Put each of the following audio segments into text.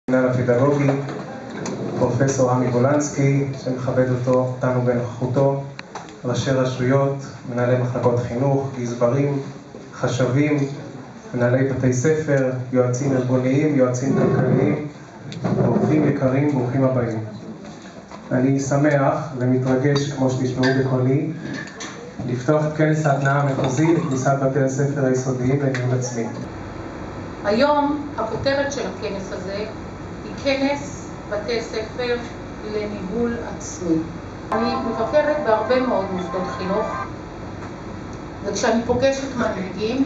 המנהל הפדגוגי, פרופסור עמי גולנסקי, שמכבד אותנו בנוכחותו, ראשי רשויות, מנהלי מחלקות חינוך, גזברים, חשבים, מנהלי בתי ספר, יועצים ארגוניים, יועצים כלכליים, אורחים יקרים, ברוכים הבאים. אני שמח ומתרגש, כמו שתשמעו בקולי, לפתוח את כנס ההתנעה המחוזי לכניסת בתי הספר היסודיים לניהול עצמי. היום הכותרת של הכנס הזה היא כנס בתי ספר לניהול עצמי. אני מבקרת בהרבה מאוד מוסדות חינוך, וכשאני פוגשת מנהיגים,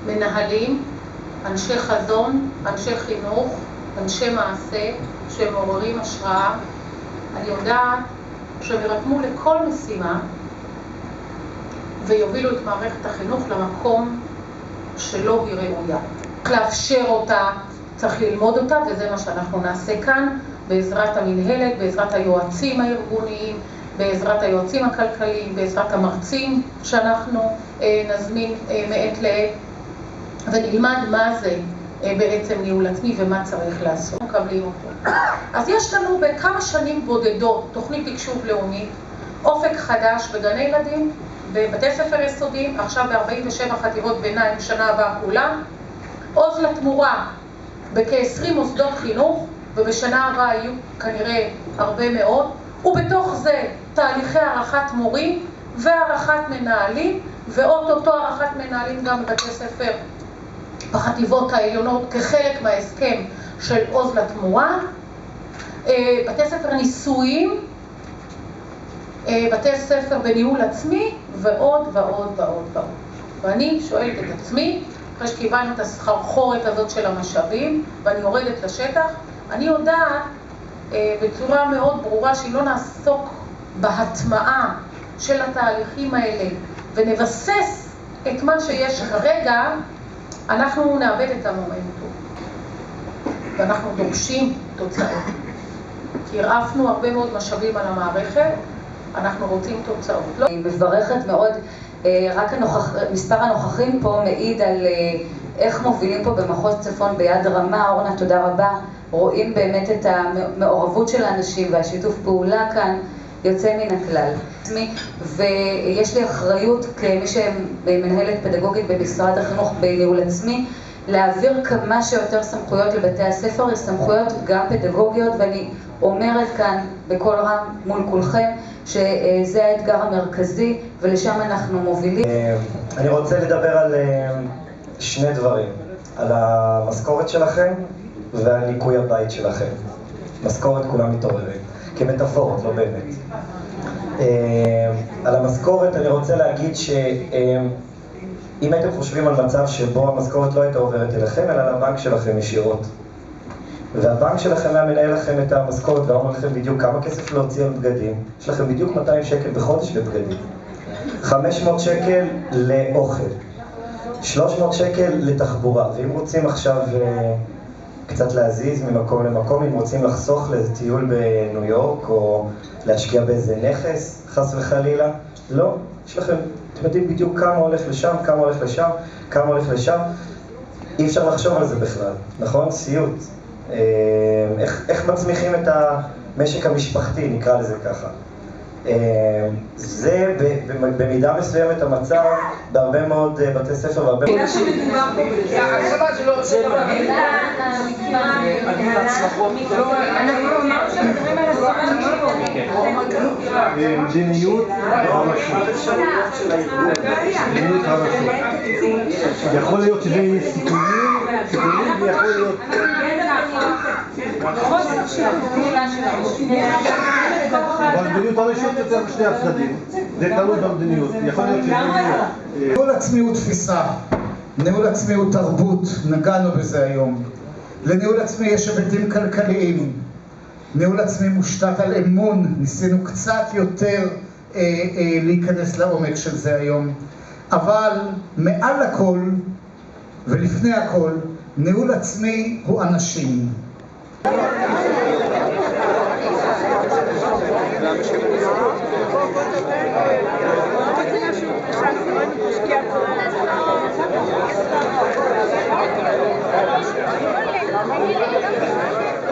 מנהלים, אנשי חזון, אנשי חינוך, אנשי מעשה שמעוררים השראה, אני יודעת שהם ירתמו לכל משימה ויובילו את מערכת החינוך למקום שלא היא ראויה. צריך לאפשר אותה, צריך ללמוד אותה, וזה מה שאנחנו נעשה כאן בעזרת המנהלת, בעזרת היועצים הארגוניים, בעזרת היועצים הכלכליים, בעזרת המרצים שאנחנו נזמין מעת לעת, ונלמד מה זה בעצם ניהול עצמי ומה צריך לעשות. מקבלים אותו. אז יש לנו בכמה שנים בודדות תוכנית תקשוב לאומית, אופק חדש בגני ילדים, בבתי ספר יסודיים, עכשיו ב-47 חטיבות ביניים, שנה הבאה כולם, עוז לתמורה בכ-20 מוסדות חינוך, ובשנה הבאה יהיו כנראה הרבה מאוד, ובתוך זה תהליכי הערכת מורים והערכת מנהלים, ואוטוטו הערכת מנהלים גם בבתי ספר בחטיבות העליונות כחלק מההסכם של עוז לתמורה, בתי ספר ניסויים, בתי ספר בניהול עצמי, ועוד ועוד ועוד ועוד. ואני שואלת את עצמי, אחרי שקיבלנו את הסחרחורת הזאת של המשאבים, ואני יורדת לשטח, אני יודעת בצורה מאוד ברורה שאם לא נעסוק בהטמעה של התהליכים האלה, ונבסס את מה שיש כרגע, אנחנו נאבד את המומנטום. ואנחנו דורשים תוצאות. כי הרעפנו הרבה מאוד משאבים על המערכת, אנחנו רוצים תוצאות. אני מברכת מאוד, רק מספר הנוכחים פה מעיד על איך מובילים פה במחוז צפון ביד רמה. אורנה, תודה רבה. רואים באמת את המעורבות של האנשים והשיתוף פעולה כאן יוצא מן הכלל. ויש לי אחריות כמי שמנהלת פדגוגית במשרד החינוך בניהול עצמי, להעביר כמה שיותר סמכויות לבתי הספר, סמכויות גם פדגוגיות, ואני אומרת כאן בכל רם מול כולכם שזה האתגר המרכזי ולשם אנחנו מובילים. אני רוצה לדבר על שני דברים, על המשכורת שלכם ועל ניקוי הבית שלכם. משכורת כולם מתעוררים, כמטאפורות, לא באמת. על המשכורת אני רוצה להגיד שאם הייתם חושבים על מצב שבו המשכורת לא הייתה עוברת אליכם, אלא לבנק שלכם ישירות. והבנק שלכם היה מנהל לכם את המשכורת ואומר לכם בדיוק כמה כסף להוציא על בגדים. יש לכם בדיוק 200 שקל בחודש לבגדים. 500 שקל לאוכל. 300 שקל לתחבורה. ואם רוצים עכשיו קצת להזיז ממקום למקום, אם רוצים לחסוך לאיזה טיול בניו יורק או להשקיע באיזה נכס, חס וחלילה, לא. יש לכם, אתם יודעים בדיוק כמה הולך לשם, כמה הולך לשם, כמה הולך לשם. אי אפשר לחשוב על זה בכלל, נכון? סיוט. איך מצמיחים את המשק המשפחתי, נקרא לזה ככה. זה במידה מסוימת המצב בהרבה מאוד בתי ספר והרבה מאוד... זה מגיע להצלחות. אנחנו אמרנו שמדברים על 10 מדיניות הרשות. יכול להיות שזה יהיה סיכונים ויכול להיות... חוסר של הפעולה שלנו. אבל מדיניות הרשות יוצא משני הצדדים. זה תלוי במדיניות. יכול להיות שזה יהיה... ניהול עצמי הוא תפיסה. ניהול עצמי הוא תרבות. נגענו בזה היום. לניהול עצמי יש היבטים כלכליים. ניהול עצמי מושתת על אמון. ניסינו קצת יותר להיכנס לעומק של זה היום. אבל מעל הכל ולפני הכל, ניהול עצמי הוא אנשים. Thank you.